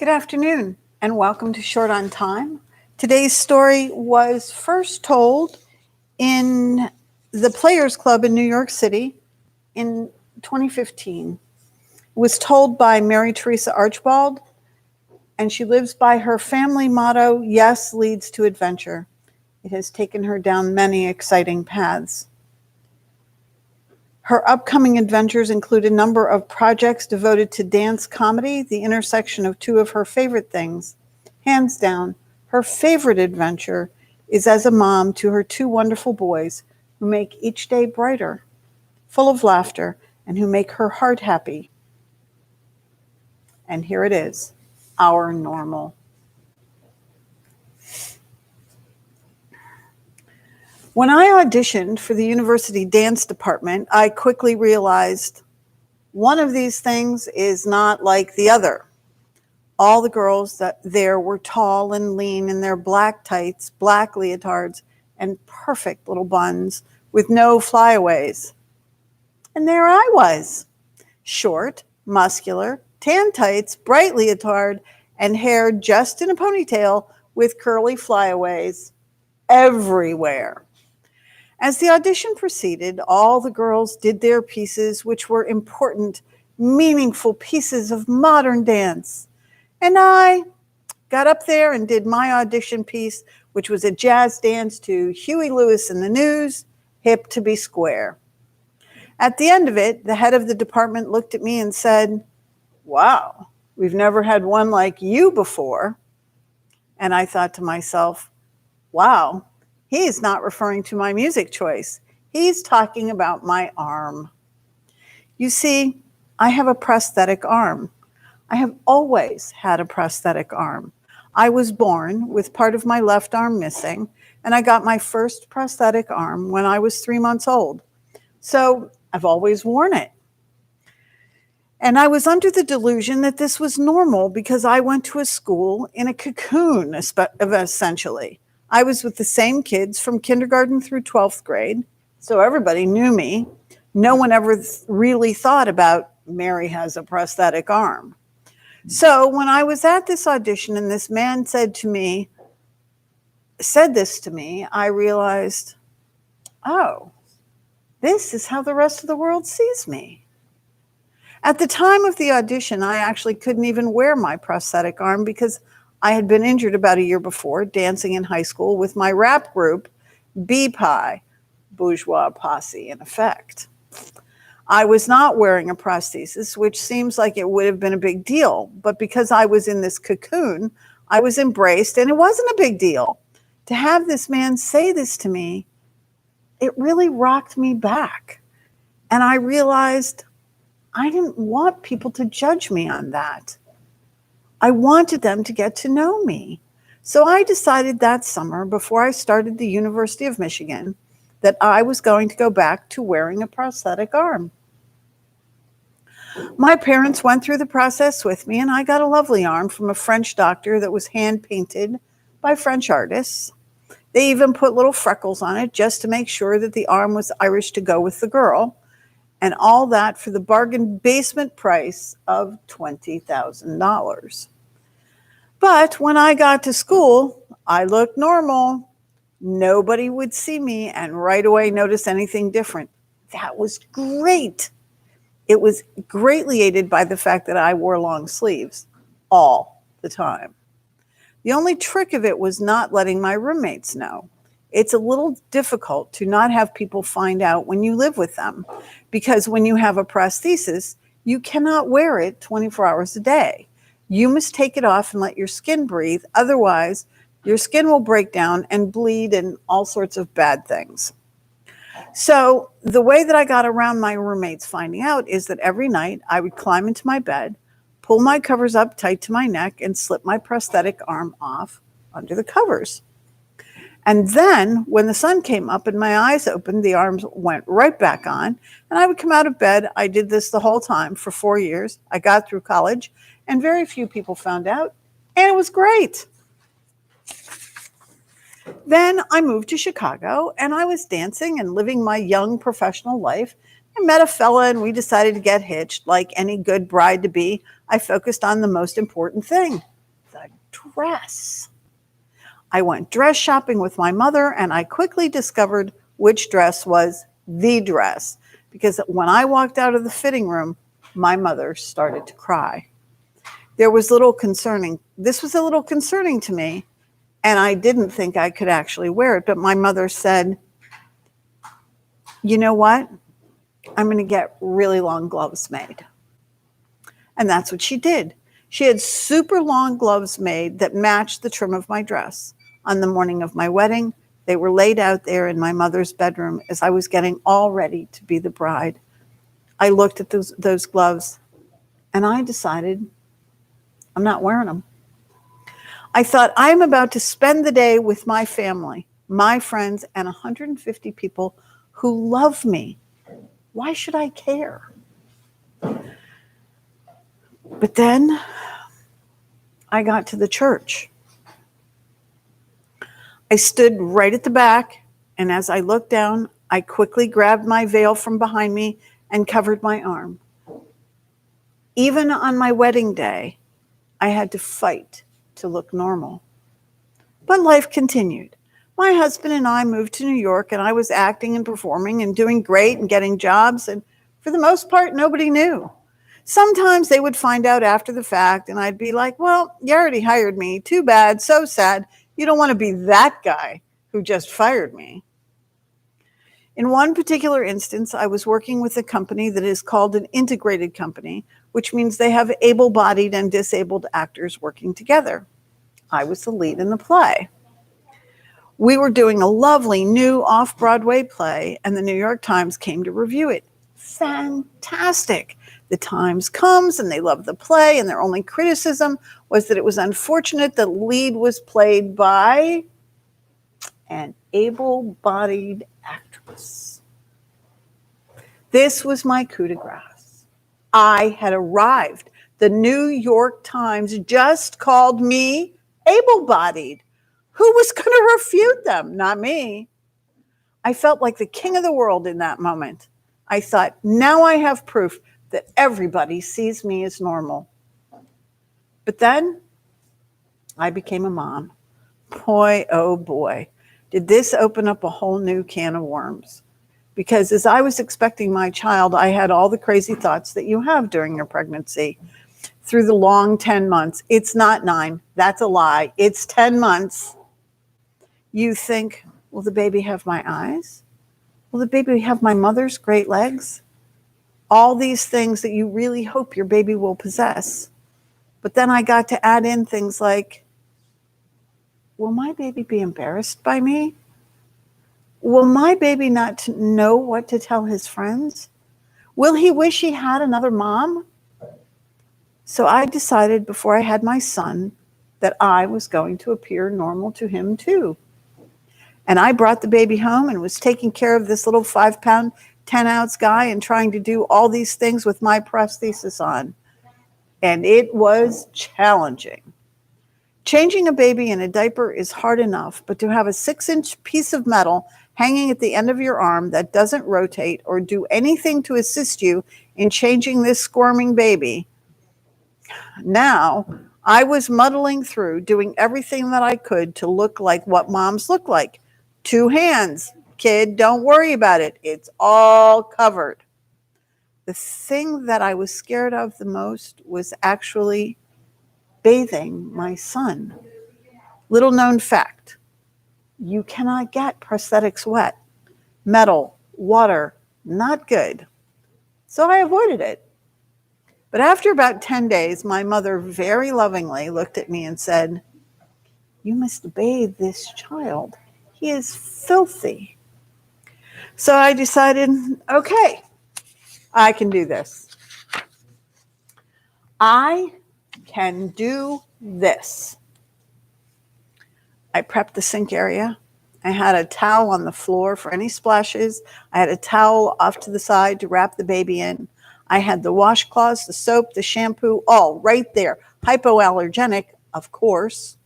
Good afternoon and welcome to Short on Time. Today's story was first told in the Players Club in New York City in 2015. It was told by Mary Teresa Archibald, and she lives by her family motto, "Yes leads to adventure." It has taken her down many exciting paths. Her upcoming adventures include a number of projects devoted to dance comedy, the intersection of two of her favorite things. Hands down, her favorite adventure is as a mom to her two wonderful boys who make each day brighter, full of laughter, and who make her heart happy. And here it is, our normal. When I auditioned for the university dance department, I quickly realized one of these things is not like the other. All the girls that there were tall and lean in their black tights, black leotards, and perfect little buns with no flyaways. And there I was, short, muscular, tan tights, bright leotard, and hair just in a ponytail with curly flyaways everywhere. As the audition proceeded, all the girls did their pieces, which were important, meaningful pieces of modern dance. And I got up there and did my audition piece, which was a jazz dance to Huey Lewis and the News, Hip to Be Square. At the end of it, the head of the department looked at me and said, "Wow, we've never had one like you before." And I thought to myself, wow, he's not referring to my music choice. He's talking about my arm. You see, I have a prosthetic arm. I have always had a prosthetic arm. I was born with part of my left arm missing, and I got my first prosthetic arm when I was 3 months old. So I've always worn it. And I was under the delusion that this was normal because I went to a school in a cocoon, essentially. I was with the same kids from kindergarten through 12th grade, so everybody knew me. No one ever really thought about Mary has a prosthetic arm. So when I was at this audition and this man said this to me, I realized, oh, this is how the rest of the world sees me. At the time of the audition, I actually couldn't even wear my prosthetic arm because I had been injured about a year before dancing in high school with my rap group, B-Pie, Bourgeois Posse in effect. I was not wearing a prosthesis, which seems like it would have been a big deal, but because I was in this cocoon, I was embraced and it wasn't a big deal. To have this man say this to me, it really rocked me back. And I realized I didn't want people to judge me on that. I wanted them to get to know me. So I decided that summer, before I started the University of Michigan, that I was going to go back to wearing a prosthetic arm. My parents went through the process with me, and I got a lovely arm from a French doctor that was hand-painted by French artists. They even put little freckles on it just to make sure that the arm was Irish to go with the girl, and all that for the bargain basement price of $20,000. But when I got to school, I looked normal. Nobody would see me and right away notice anything different. That was great. It was greatly aided by the fact that I wore long sleeves all the time. The only trick of it was not letting my roommates know. It's a little difficult to not have people find out when you live with them, because when you have a prosthesis, you cannot wear it 24 hours a day. You must take it off and let your skin breathe. Otherwise, your skin will break down and bleed and all sorts of bad things. So the way that I got around my roommates finding out is that every night I would climb into my bed, pull my covers up tight to my neck, and slip my prosthetic arm off under the covers. And then when the sun came up and my eyes opened, the arms went right back on, and I would come out of bed. I did this the whole time for 4 years. I got through college, and very few people found out, and it was great. Then I moved to Chicago, and I was dancing and living my young professional life. I met a fella, and we decided to get hitched. Like any good bride to be, I focused on the most important thing, the dress. I went dress shopping with my mother, and I quickly discovered which dress was the dress, because when I walked out of the fitting room, my mother started to cry. This was a little concerning to me, and I didn't think I could actually wear it. But my mother said, you know what? I'm going to get really long gloves made. And that's what she did. She had super long gloves made that matched the trim of my dress. On the morning of my wedding, they were laid out there in my mother's bedroom as I was getting all ready to be the bride. I looked at those gloves, and I decided I'm not wearing them. I thought, I'm about to spend the day with my family, my friends, and 150 people who love me. Why should I care? But then I got to the church. I stood right at the back, and as I looked down, I quickly grabbed my veil from behind me and covered my arm. Even on my wedding day, I had to fight to look normal. But life continued. My husband and I moved to New York, and I was acting and performing and doing great and getting jobs, and for the most part, nobody knew. Sometimes they would find out after the fact, and I'd be like, well, you already hired me. Too bad. So sad. You don't want to be that guy who just fired me. In one particular instance, I was working with a company that is called an integrated company, which means they have able-bodied and disabled actors working together. I was the lead in the play. We were doing a lovely new off-Broadway play, and the New York Times came to review it. Fantastic. The Times comes, and they love the play, and their only criticism was that it was unfortunate the lead was played by an able-bodied actress. This was my coup de grace. I had arrived. The New York Times just called me able-bodied. Who was going to refute them? Not me. I felt like the king of the world in that moment. I thought, now I have proof that everybody sees me as normal. But then I became a mom. Boy, oh boy, did this open up a whole new can of worms. Because as I was expecting my child, I had all the crazy thoughts that you have during your pregnancy. Through the long 10 months, it's not 9, that's a lie, it's 10 months. You think, will the baby have my eyes? Will the baby have my mother's great legs? All these things that you really hope your baby will possess. But then I got to add in things like, will my baby be embarrassed by me? Will my baby not know what to tell his friends? Will he wish he had another mom? So I decided before I had my son that I was going to appear normal to him too. And I brought the baby home and was taking care of this little 5-pound, 10-ounce guy and trying to do all these things with my prosthesis on. And it was challenging. Changing a baby in a diaper is hard enough, but to have a 6-inch piece of metal hanging at the end of your arm that doesn't rotate or do anything to assist you in changing this squirming baby. Now, I was muddling through, doing everything that I could to look like what moms look like. 2 hands. Kid, don't worry about it. It's all covered. The thing that I was scared of the most was actually bathing my son. Little known fact, you cannot get prosthetics wet. Metal, water, not good. So I avoided it. But after about 10 days, my mother very lovingly looked at me and said, you must bathe this child. He is filthy. So I decided, okay, I can do this. I can do this. I prepped the sink area. I had a towel on the floor for any splashes. I had a towel off to the side to wrap the baby in. I had the washcloths, the soap, the shampoo, all right there. Hypoallergenic, of course.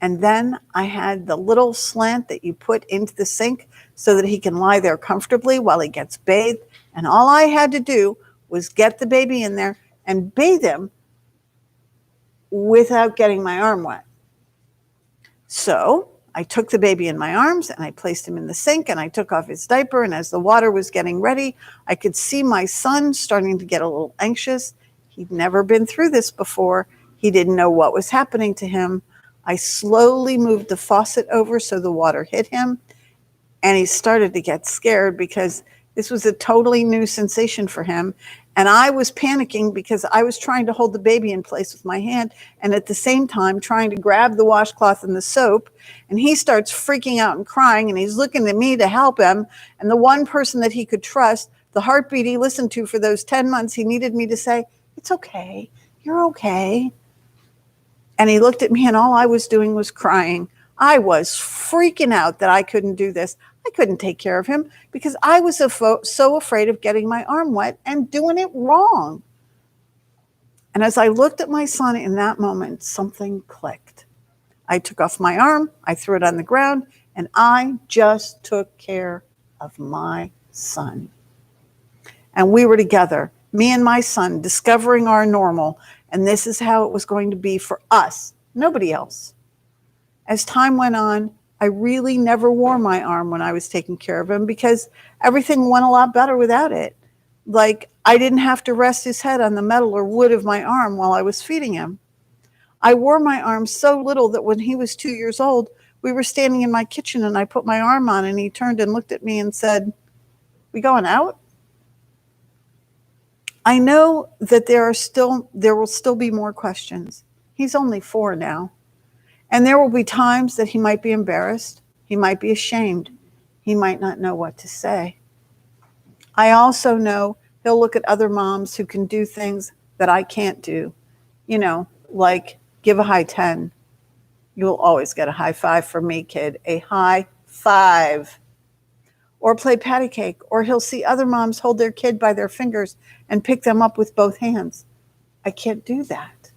And then I had the little slant that you put into the sink so that he can lie there comfortably while he gets bathed. And all I had to do was get the baby in there and bathe him without getting my arm wet. So I took the baby in my arms and I placed him in the sink and I took off his diaper. And as the water was getting ready, I could see my son starting to get a little anxious. He'd never been through this before. He didn't know what was happening to him. I slowly moved the faucet over so the water hit him. And he started to get scared because this was a totally new sensation for him. And I was panicking because I was trying to hold the baby in place with my hand and at the same time trying to grab the washcloth and the soap. And he starts freaking out and crying and he's looking at me to help him. And the one person that he could trust, the heartbeat he listened to for those 10 months, he needed me to say, "It's okay, you're okay." And he looked at me and all I was doing was crying. I was freaking out that I couldn't do this. I couldn't take care of him because I was so afraid of getting my arm wet and doing it wrong. And as I looked at my son in that moment, something clicked. I took off my arm, I threw it on the ground, and I just took care of my son. And we were together, me and my son, discovering our normal. And this is how it was going to be for us, nobody else. As time went on, I really never wore my arm when I was taking care of him because everything went a lot better without it. Like I didn't have to rest his head on the metal or wood of my arm while I was feeding him. I wore my arm so little that when he was 2 years old, we were standing in my kitchen and I put my arm on and he turned and looked at me and said, "We going out?" I know that there will still be more questions. He's only 4 now. And there will be times that he might be embarrassed. He might be ashamed. He might not know what to say. I also know he'll look at other moms who can do things that I can't do. Like give a high 10. You'll always get a high 5 from me, kid. A high 5. Or play patty cake. Or he'll see other moms hold their kid by their fingers and pick them up with both hands. I can't do that.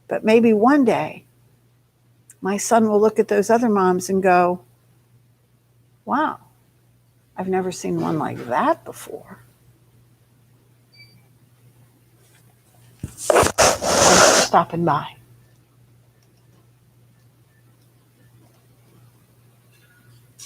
But maybe one day, my son will look at those other moms and go, "Wow, I've never seen one like that before." Thanks for stopping by.